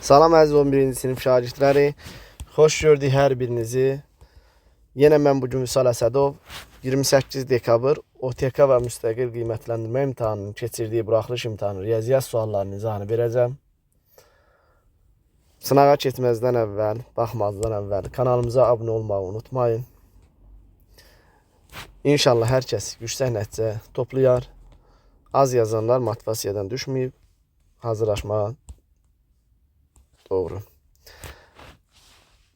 Salam əziz 11-ci sinif şagirdləri. Xoş gördük hər birinizi. Yenə mən bugün Vüsal Əsədov 28 dekabr OTK və müstəqil qiymətləndirmə imtahanının keçirdiyi buraxılış imtahanı riyaziyyat suallarının izahını verəcəm. Sınağa keçməzdən əvvəl, baxmazdan əvvəl kanalımıza abunə olmağı unutmayın. İnşallah hər kəs yüksək nəticə toplayar. Az yazanlar motivasiyadan düşməyib hazırlaşmağa doğru.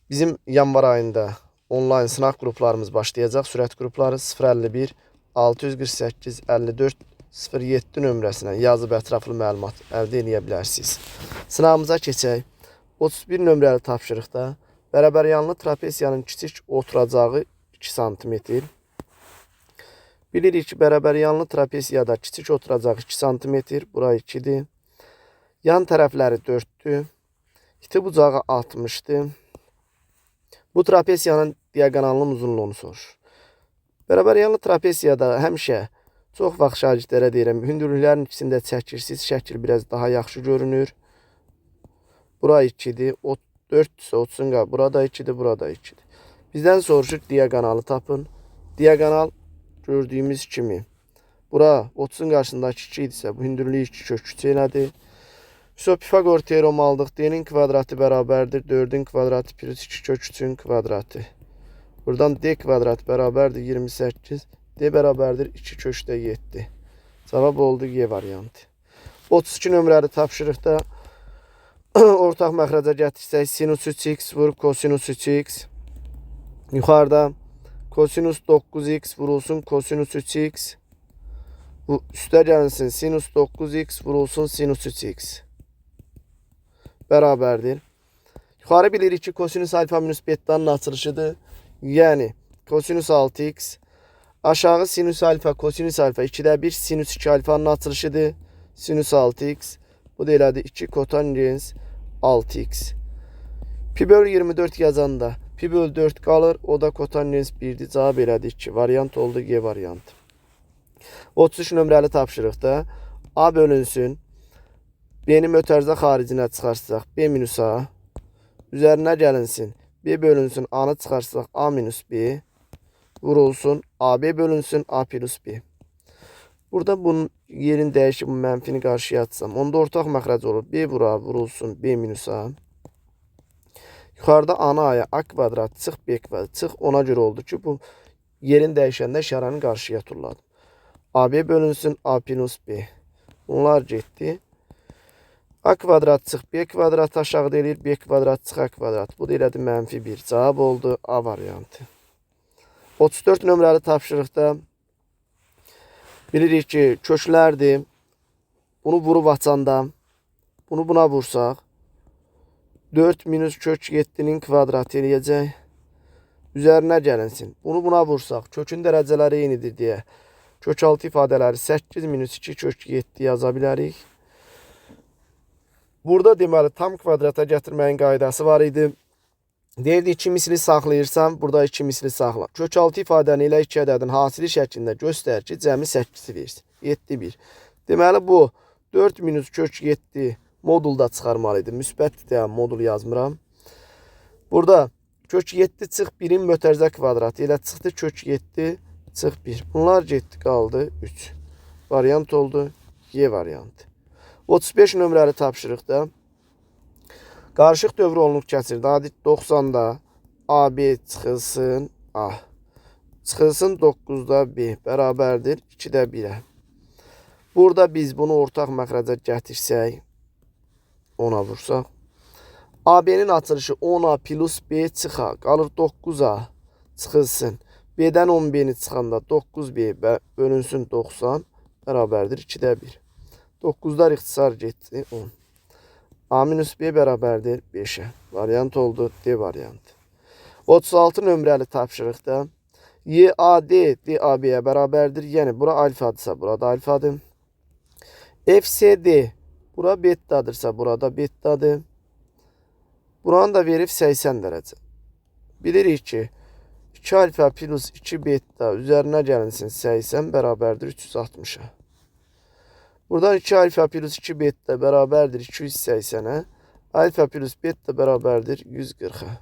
Bizim yanvar ayında online sınaq qruplarımız başlayacaq. Sürət qrupları 051 648 54 07 nömrəsinə yazıb ətraflı məlumat əldə edə bilərsiniz. Sınavımıza keçək. 31 nömrəli tapşırıqda bərabəryanlı trapesiyanın kiçik oturacağı 2 sm. Bilirik ki, bərabəryanlı trapesiyada kiçik oturacağı 2 sm. Bura 2-dir. Yan tərəfləri 4-dür. İti bucağı 60'dır. Bu trapesiyanın diagonalının uzunluğunu soruşur. Bərabəryanlı trapesiyada həmişə çox vaxt şagirdlərə deyirəm, hündürlüklərin ikisində çəkirsiniz, şəkil biraz daha yaxşı görünür. Bura 2'dir, 4-dürsə 30'un qabi, burada 2'dir, burada 2'dir. Bizdən soruşur diagonalı tapın. Diagonal gördüyümüz kimi. Bura 30'un qarşısındakı 2 idisə, bu hündürlüyü 2 kök küçük elədir. Pifagor teoremi aldıq. D'nin kvadratı bərabərdir 4'ün kvadratı plus 2 kök 3'ün kvadratı. Buradan D kvadrat bərabərdir 28. D bərabərdir 2 kökdə 7. Cavab oldu Y variantı. 32 nömrəli tapşırıqda ortaq məxrəcə gətirsək sinus 3x vur kosinus 3x. Yuxarıda kosinus 9x vurulsun kosinus 3x. Bu üstə gəlinsin sinus 9x vurulsun sinus 3x. Bərabərdir. Yuxarı bilirik ki, kosinus alfa minus beta'nın açılışıdır. Yəni, kosinus 6x. Aşağı sinus alfa, kosinus alfa 2'də 1, sinus 2 alfanın açılışıdır. Sinus 6x. Bu da elədir 2 kotangens 6x. Pi bölü 24 yazanda pi bölü 4 qalır. O da kotangens 1'dir. Cavab elədir 2. Variant oldu G variantı. 33 nömrəli tapşırıqda A bölünsün. B'ni mötərizə xaricinə çıxarsaq B minus A. Üzərinə gəlinsin. B bölünsün. A'nı çıxarsaq A minus B. Vurulsun. AB bölünsün. A plus B. Burada bunun yerini dəyişib mənfini qarşıya atsam. Onda ortaq məxrəc olur. B bura vurulsun. B minus A. Yuxarıda ana aya A kvadrat çıx B kvadrat çıx. Ona görə oldu ki, bu yerin dəyişəndə işarəni qarşıya turladım. AB bölünsün. A plus B. Bunlar getdi. A kvadrat çıx B kvadrat aşağıda eləyir. B kvadrat çıx A kvadrat. Bu da elədi mənfi 1. Cavab oldu A variantı. 34 nömrəli tapşırıqda bilirik ki, köklərdir. Bunu vurub açanda bunu buna vursaq 4 minus kök 7'nin kvadratı eləyəcək. Üzərinə gəlinsin. Bunu buna vursaq kökün dərəcələri eynidir deyə kök altı ifadələri 8 minus 2 kök 7 yaza bilərik. Burada deməli tam kvadrata gətirməyin qaydası var idi. Deyirdi 2 misli saxlayırsan, burada 2 misli saxla. Kök 6 ifadəni ilə 2 ədədin hasili şəklində göstər ki, cəmi 8'i versin. 7 1. Deməli bu 4 minus kök 7 modulda çıxarmalıydı. Müsbət deyəm, modul yazmıram. Burada kök 7 çıx 1'in mötərizə kvadratı ilə çıxdı kök 7 çıx 1. Bunlar getdi qaldı 3. Variant oldu Y variantı. 35 nömrəli tapşırıqda qarışıq dövr olunub keçirdi. Adi 90'da AB çıxılsın A. Çıxılsın 9'da B. Bərabərdir 2'də 1'ə. Burada biz bunu ortaq məxrəcə gətirsək, ona vursaq. AB'nin açılışı 10A plus B çıxa. Qalır 9A çıxılsın. B'dən 10B'ni çıxanda 9B bölünsün 90. Bərabərdir 2'də 1. 9'lar ixtisar getdi 10. A minus B bərabərdir 5'ə. Variant oldu D variantı. 36 nömrəli tapşırıqda YAD DAB-yə bərabərdir. Yəni bura alfadırsa burada alfadır. FCD bura betadırsa burada betadır. Buranı da verib 80 dərəcə. Bilirik ki 2 alfa plus 2 beta üzərinə gəlinsin 80 bərabərdir 360'a. Buradan 2 alfa plus 2 beta bərabərdir 280'ə. Alfa plus beta bərabərdir 140-a.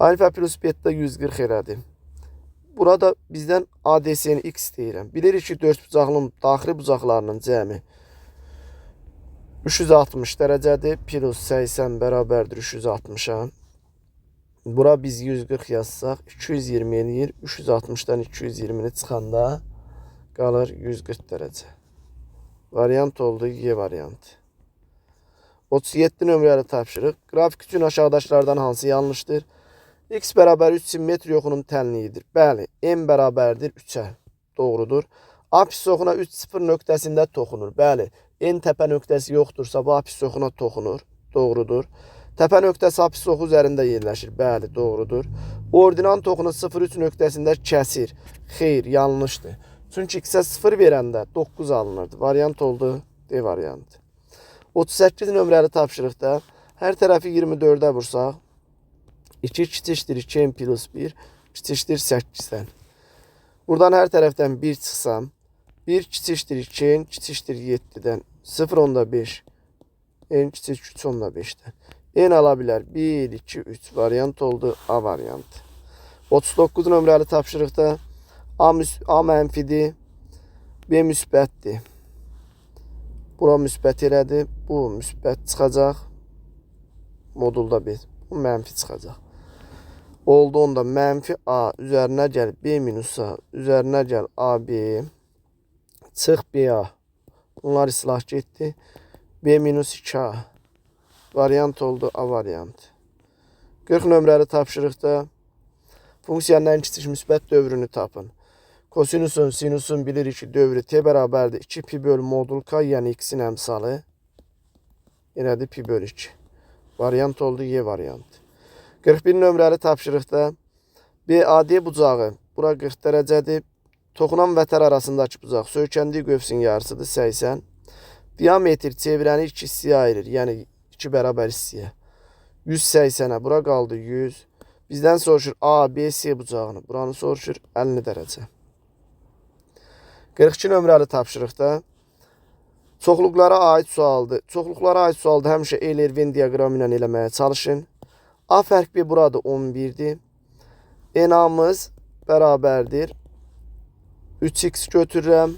Alfa plus beta 140 elədi. Burada bizdən ADS-ni x deyirəm. Bilirik ki, 4 bucaqlının daxili bucaqlarının cəmi 360 dərəcədir. Plus 80 bərabərdir 360-a. Bura biz 140 yazsaq 220 eləyir. 360-dan 220-ni çıxanda qalır 140 dərəcə. Variant oldu Y variantı. 37 nömrəli tapşırıq. Qrafik üçün aşağıdakilərdən hansı yanlışdır? X bərabər 3 simmetr yoxunun tənliyidir. Bəli, M bərabərdir 3-ə. Doğrudur. Apis oxuna 3 0 nöqtəsində toxunur. Bəli, N təpə nöqtəsi yoxdursa bu apis oxuna toxunur. Doğrudur. Təpə nöqtəsi apis oxu üzərində yerləşir. Bəli, doğrudur. Ordinant oxunu 0-3 nöqtəsində kəsir. Xeyr, yanlışdır. Çünki X-ə 0 verəndə 9 alınırdı. Variant oldu D variantı. 38 nömrəli tapşırıqda hər tərəfi 24-ə vursaq 2 kiçikdir 2 plus 1 kiçikdir 8-dən. Buradan hər tərəfdən 1 çıxsam 1 kiçikdir 2 kiçikdir 7-dən 0.5 n kiçik 3.5-dən. N ala bilər 1, 2, 3 variant oldu A variantı. 39 nömrəli tapşırıqda A mənfidir, B müsbətdir. Bura müsbət elədi, bu müsbət çıxacaq. Modulda B, bu mənfi çıxacaq. Oldu onda mənfi A üzərinə gəl B minus A, üzərinə gəl AB, çıx BA. Bunlar islah getdi. B minus 2A. Variant oldu A variantı. 40 nömrəli tapşırıqda funksiyanın ən kiçik müsbət dövrünü tapın. Kosinusun, sinusun bilirik ki, dövrü T bərabərdir 2 pi bölü modul K, yəni X-in əmsalı. Yenədir pi bölü 2. Variant oldu Y variantı. 41 nömrəli tapşırıqda BAD bucağı, bura 40 dərəcədir. Toxunan vətər arasındakı bucaq söykəndiyi qövsün yarısıdır 80. Diametr çevirəni 2 hissəyə ayırır, yəni 2 bərabər hissəyə. 180-ə, bura qaldı 100. Bizdən soruşur A, B, C bucağını. Buranı soruşur 50 dərəcə. 42 nömrəli tapşırıqda çoxluqlara aid sualdır. Çoxluqlara aid sualda həmişə Euler-Venn diaqramı ilə eləməyə çalışın. A fərq B burada 11-dir. N-amız bərabərdir 3x götürürəm,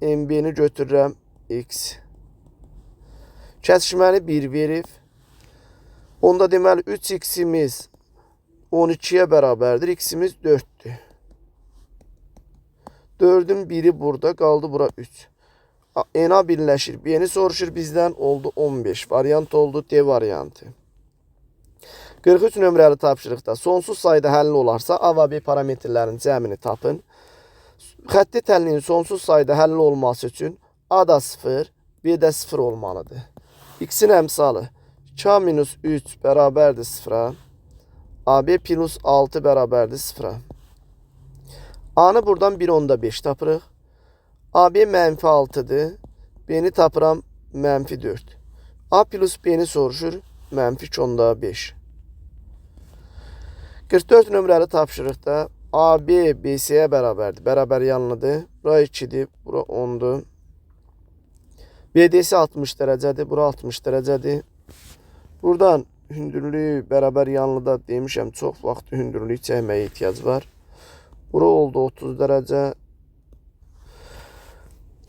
MB-ni götürürəm x. Kəsişməni 1 verib. Onda deməli 3x-imiz 12-yə bərabərdir, x-imiz 4-dür. 4-ün biri burada, qaldı bura 3. N-a birləşir, B-ni soruşur bizdən, oldu 15. Variant oldu D variantı. 43 nömrəli tapşırıqda sonsuz sayda həlli olarsa A və B parametrlərinin cəmini tapın. Xətti tənliyin sonsuz sayda həlli olması üçün A da 0, B də 0 olmalıdır. X-in əmsalı 2A minus 3 bərabərdir 0-a. AB plus 6 bərabərdir 0-a. A-nı buradan 1.5 tapırıq. AB mənfi 6-dır. B-ni tapıram mənfi 4. A plus B-ni soruşur mənfi 2.5. 44 nömrəli tapşırıqda AB BC-yə bərabərdir. Bərabər yanlıdır. Bura 2-dir. Bura 10-dur. BDC 60 dərəcədir. Bura 60 dərəcədir. Buradan hündürlüyü bərabər yanlıda demişəm. Çox vaxt hündürlüyü çəkməyə ehtiyac var. Bura oldu 30 dərəcə.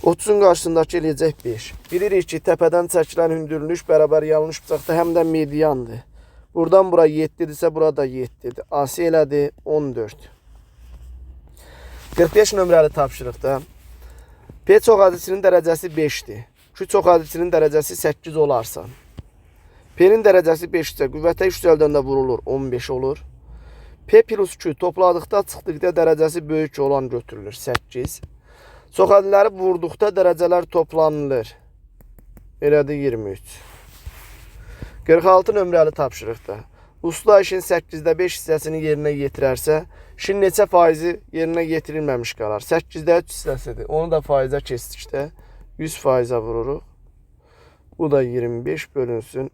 30-un qarşısındakı eləyəcək 5. Bilirik ki, təpədən çəkilən hündürlük bərabər yanlış bucaqda həm də mediandır. Buradan bura 7-dirsə, burada 7-dir. AC elədi 14. 45 nömrəli tapşırıqda P çoxadisinin dərəcəsi 5-dir. Q çoxadisinin dərəcəsi 8 olarsa, P-nin dərəcəsi 5-də qüvvətə yüksəldəndə vurulur, 15 olur. P plus Q topladıqda çıxdıqda dərəcəsi böyük olan götürülür, 8. Çoxadiləri vurduqda dərəcələr toplanılır. Elədir 23. 46 nömrəli tapşırıqda usta işin 8-də 5 hissəsini yerinə yetirərsə, işin neçə faizi yerinə yetirilməmiş qalar? 8-də 3 hissəsidir. Onu da faizə keçdikdə 100 faizə vururuq. Bu da 25 bölünsün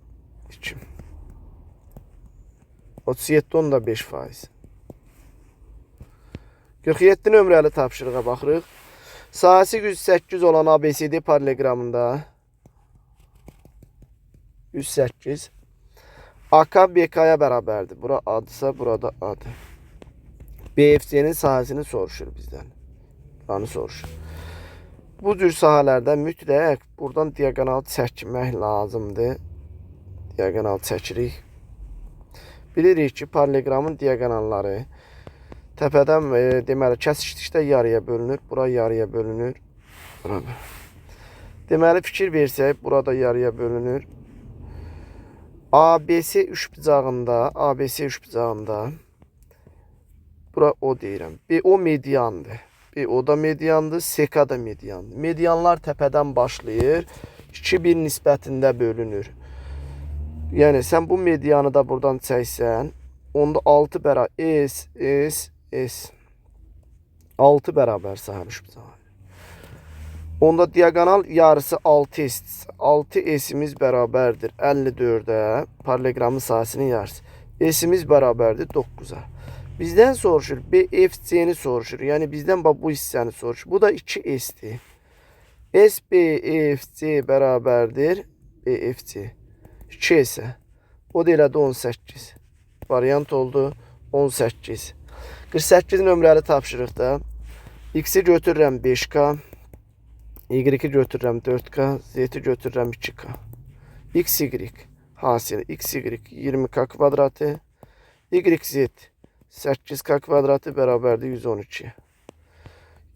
2. 37 onda 5 faiz. 47 nömrəli tapşırığa baxırıq. Sahəsi 108 olan ABCD paralleqramında 108. AK BK'ya bərabərdir. Bura adsa burada adı. BFC'nin sahəsini soruşur bizdən. Buranı soruşur. Bu cür sahələrdə mütləq buradan diagonal çəkmək lazımdır. Diagonal çəkirik. Bilirik ki, paralleqramın diagonalları təpədən deməli kəsişdikdə yarıya bölünür. Bura yarıya bölünür. Burada. Deməli fikir versək, burada yarıya bölünür. ABC üçbucağında bura o deyirəm. O mediandır. O da mediandır, SK da mediandır. Medianlar təpədən başlayır, 2-1 nisbətində bölünür. Yəni sən bu medianı da buradan çəksən, onda 6 bərabər S 6 bərabər sahib üçbucağı. Onda diagonal yarısı 6S. 6S'imiz bərabərdir 54'ə, paralleqramın sahəsinin yarısı. S'imiz bərabərdir 9'a. Bizdən soruşur, BFC'ni soruşur. Yəni bizdən bu hissəni soruşur. Bu da 2S'dir. SBFC bərabərdir BFC. 2S. O da elədi 18. Variant oldu 18. 48 nömrəli tapşırıqda X'i götürürəm 5K. Y götürürəm 4K. Z'yi götürürəm 2K. XY hasili XY 20K kvadratı. YZ 8K kvadratı bərabərdir 112.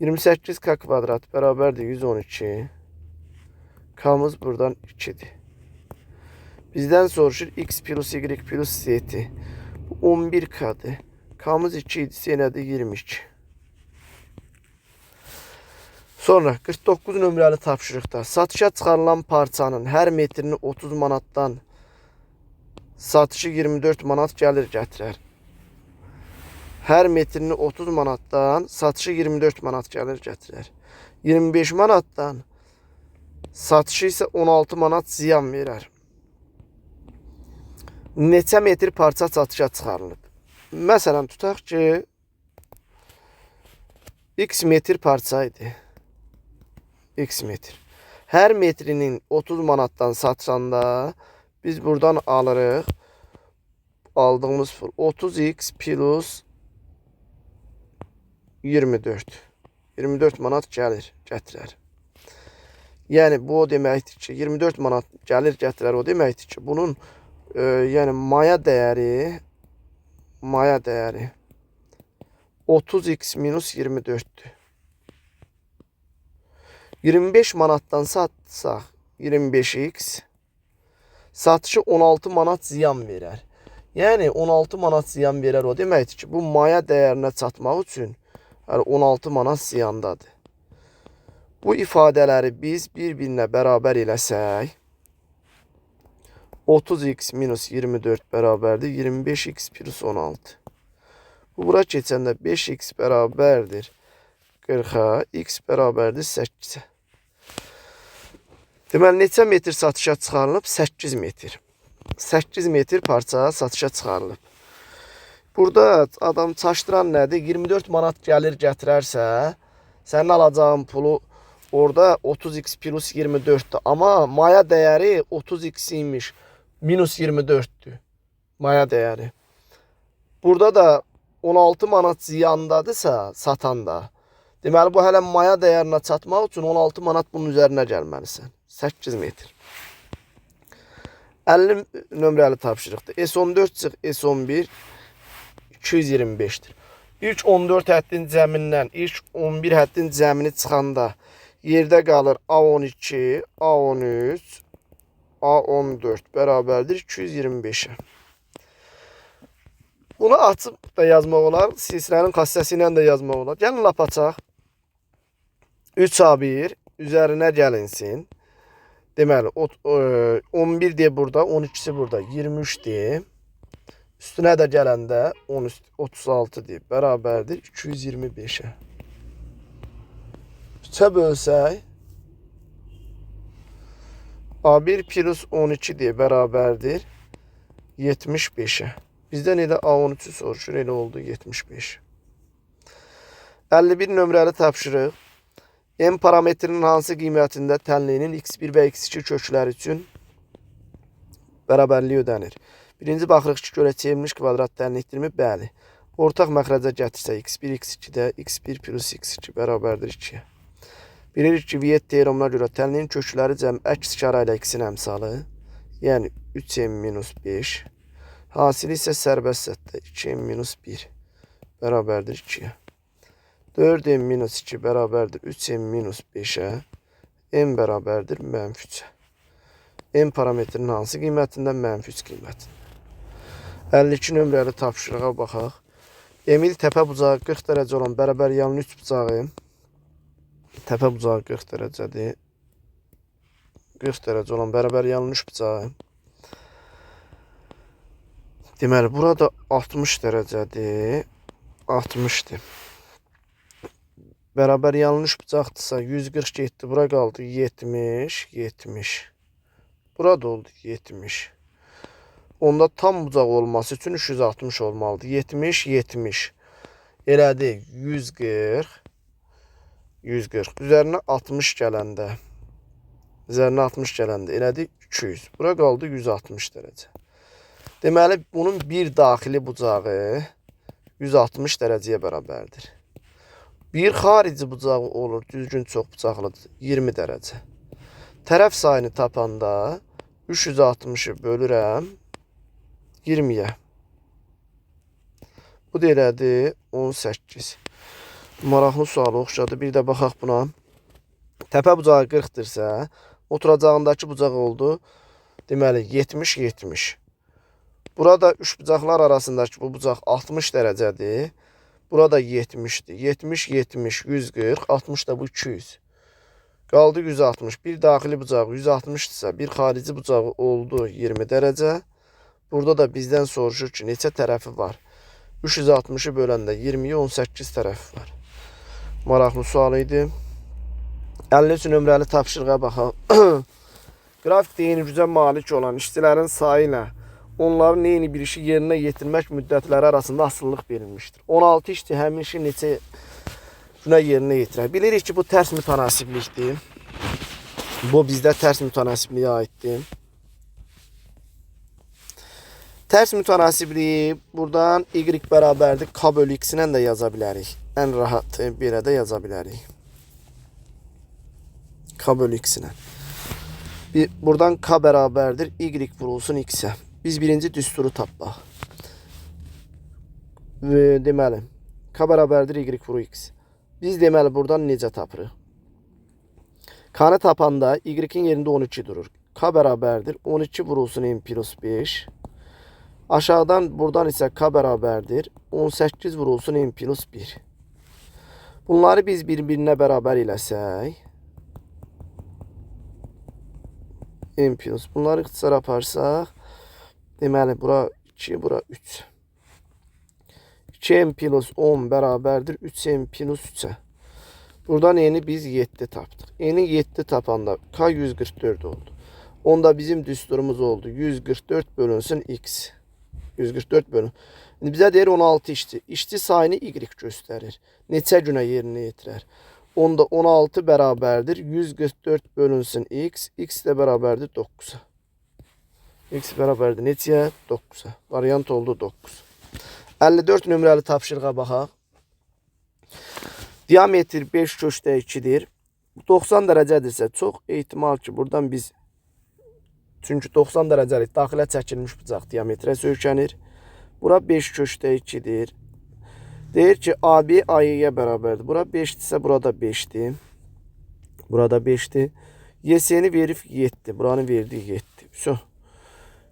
28K kvadrat bərabərdir 112. K'mız buradan 2'dir. Bizdən soruşur X plus Y plus Z'ti. Bu 11K'dır. K'mız 2 idisə nədir? 22. Sonra 49 nömrəli tapşırıqda satışa çıxarılan parçanın hər metrini 30 manatdan satışı 24 manat gəlir gətirər. Hər metrini 30 manatdan satışı 24 manat gəlir gətirər. 25 manatdan satışı isə 16 manat ziyan verər. Neçə metr parça satışa çıxarılıb? Məsələn, tutaq ki, X metr parça idi. X metr. Hər metrinin 30 manatdan satışanda biz buradan alırıq. Aldığımız pul 30x plus 24. 24 manat gəlir, gətirər. Yəni bu o deməkdir ki, 24 manat gəlir, gətirər o deməkdir ki, bunun yəni maya dəyəri 30x minus 24'dür. 25 manatdan satsaq 25x satışı 16 manat ziyan verər. Yəni 16 manat ziyan verər o deməkdir ki, bu maya dəyərinə çatmaq üçün 16 manat ziyandadır. Bu ifadələri biz bir-birinə bərabər eləsək 30x minus 24 bərabərdir 25x plus 16. Bu bura keçəndə 5x bərabərdir 40'a, x bərabərdir 8'ə. Deməli, neçə metr satışa çıxarılıb? 8 metr. 8 metr parça satışa çıxarılıb. Burada adam çaşdıran nədir? 24 manat gəlir gətirərsə, sənin alacağın pulu orada 30x plus 24'dür. Amma maya dəyəri 30x imiş. Minus 24'dür. Maya dəyəri. Burada da 16 manat ziyandadırsa satanda. Deməli, bu hələ maya dəyərinə çatmaq üçün 16 manat bunun üzərinə gəlməlisən. 8 metr. 50 nömrəli tapşırıqdır. S14 çıx S11 225'dir. İlk 14 həddin cəmindən ilk 11 həddin cəmini çıxanda yerdə qalır A12, A13, A14 bərabərdir 225'ə. Bunu açıb da yazmaq olar, silsilənin xassəsi ilə də yazmaq olar. Gəlin lap açaq. 3A1 üzərinə gəlinsin. Deməli, 11 deyə burada, 12'si burada, 23 deyə. Üstünə də gələndə 36 deyə bərabərdir 225'ə. 3'ə bölsək A1 plus 12 deyə bərabərdir 75'ə. Bizdən elə A13'ü soruşur, elə oldu 75. 51 nömrəli tapşırıq. M parametrinin hansı qiymətində tənliyinin x1 və x2 kökləri üçün bərabərliyi ödənir. Birinci baxırıq ki, görə çevrilmiş kvadrat dərinlikdirmi? Bəli. Ortaq məxrəcə gətirsə x1, x2-də x1 plus x2 bərabərdir 2-yə. Bilirik ki, Viet teoremuna görə tənliyin kökləri cəm əks işarə ilə x-in əmsalı. Yəni 3m minus 5. Hasili isə sərbəst səthdə 2m minus 1 bərabərdir 2-yə. 4m minus 2 bərabərdir 3m minus 5-ə. M bərabərdir mənfi 3-ə. M parametrinin hansı qiymətindən? Mənfi 3 qiymətində. 52 nömrəli tapşırığa baxaq. Emil təpə bucağı 40 dərəcə olan bərabər yanlı 3 bucağı. Təpə bucağı 40 dərəcədir. 40 dərəcə olan bərabər yanlı 3 bucağı. Deməli, burada 60 dərəcədir. 60'dir. Bərabər yanlış bucaqdırsa 140 getdi. Bura qaldı 70, 70. Burada oldu 70. Onda tam bucaq olması üçün 360 olmalıdır. 70, 70. Elədi 140. 140. Üzərinə 60 gələndə. Üzərinə 60 gələndə elədi 200. Bura qaldı 160 dərəcə. Deməli, bunun bir daxili bucağı 160 dərəcəyə bərabərdir. Bir xarici bucağı olur, düzgün çox bucaqlıdır, 20 dərəcə. Tərəf sayını tapanda 360'ı bölürəm 20'yə. Bu da elədi 18. Maraqlı sualı oxşadı. Bir də baxaq buna. Təpə bucağı 40'dırsa, oturacağındakı bucaq oldu. Deməli, 70, 70. Burada 3 bucaqlar arasındakı bu bucaq 60 dərəcədir. Burada 70'dir. 70, 70, 140, 60 da bu 200. Qaldı 160. Bir daxili bucağı 160'dırsa, bir xarici bucağı oldu 20 dərəcə. Burada da bizdən soruşur ki, neçə tərəfi var? 360'ı böləndə 20'yə 18 tərəfi var. Maraqlı sual idi. 53 nömrəli tapşırığa baxaq. Qrafikdə eyni gücə malik olan işçilərin sayı ilə onların eyni bir işi yerinə yetirmək müddətləri arasında asıllıq verilmişdir. 16 işçi həmin işi neçə günə yerinə yetirər? Bilirik ki, bu tərs mütənasiblikdir. Bu bizdə tərs mütənasibliyə aiddir. Tərs mütənasibliyi buradan y bərabərdir k bölü x-ilə də yaza bilərik. Ən rahat belə də yaza bilərik. K bölü x-ilə. Buradan k bərabərdir y vurulsun x-ə. Biz birinci düsturu tapaq. Deməli, k bərabərdir y vuru x. Biz deməli buradan necə tapırıq? K-nı tapanda y-in yerində 12 durur. K bərabərdir 12 vurulsun n plus 5. Aşağıdan buradan isə k bərabərdir 18 vurulsun n plus 1. Bunları biz bir-birinə bərabər eləsək, n plus, bunları ixtisar aparsaq, deməli, bura 2, bura 3. 2n plus 10 bərabərdir 3n plus 3'ə. Buradan n'ni biz 7 tapdıq. N'ni 7 tapanda k 144 oldu. Onda bizim düsturumuz oldu. 144 bölünsün x. 144 bölün. İndi bizə deyir 16 işçi. İşçi sayını y göstərir. Neçə günə yerinə yetirər? Onda 16 bərabərdir 144 bölünsün x. X də bərabərdir 9'a. X bərabərdir neçəyə? 9'a. Variant oldu 9. 54 nömrəli tapşırığa baxaq. Diametr 5 köşdə 2'dir. 90 dərəcədirsə çox ehtimal ki, buradan biz, çünki 90 dərəcəlik daxilə çəkilmiş bucaq diametrə söykənir. Bura 5 köşdə 2'dir. Deyir ki, AB AY-yə bərabərdir. Bura 5'dirsə, burada 5'dir. Burada 5'dir. YS-ni verib 7. Buranı verdi 7. So.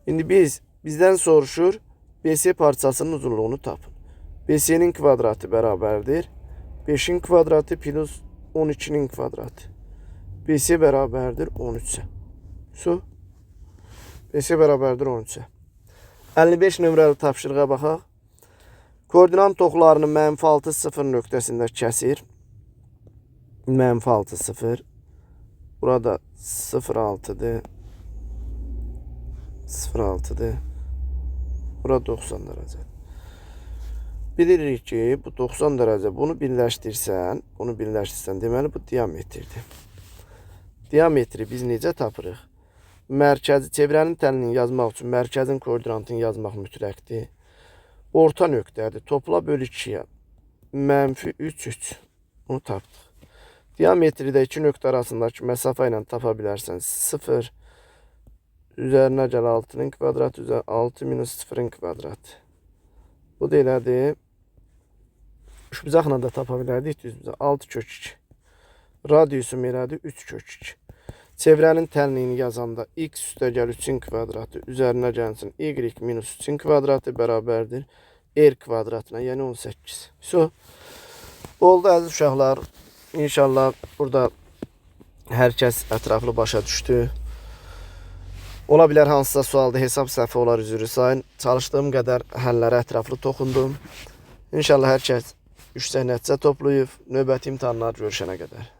İndi bizdən soruşur, BS parçasının uzunluğunu tapın. BS-nin kvadratı bərabərdir 5'in kvadratı plus 12'nin kvadratı. BS bərabərdir 13'ə. So. BS bərabərdir 13'ə. 55 nömrəli tapşırığa baxaq. Koordinat toklarını -6, 0 nöqtəsində kəsir. -6, 0. Burada 0,6'dır. 0,6'dır. Burada 90 dərəcə. Bilirik ki, bu 90 dərəcə. Bunu birləşdirsən, deməli bu diametrdir. Diametri biz necə tapırıq? mərkəzi çevrənin tənliyini yazmaq üçün mərkəzin koordinatını yazmaq mütləqdir. Orta nöqtədir. Topla böl 2-yə. -3, 3. Bunu tapdıq. Diametri də 2 nöqtə arasındakı məsafə ilə tapa bilərsən. 0 üzərinə gəl 6-nın kvadratı üzər 6 minus 0-ın kvadratı. Bu da elədir. Üçbucaqla da tapa bilərdik. Düzbucaq 6 kök 2. Radiusum elədir 3 kök 2. Çevrənin tənliyini yazanda x üstə gəl 3-ün kvadratı üzərinə gəlsin y minus 3-ün kvadratı bərabərdir r kvadratına, yəni 18. So, oldu əziz uşaqlar. İnşallah burada hər kəs ətraflı başa düşdü. Ola bilər hansısa sualda hesab səhvi olar, üzrü sayın. Çalışdığım qədər həllərə ətraflı toxundum. İnşallah hər kəs yüksək nəticə toplayıb. Növbəti imtahanlar görüşənə qədər.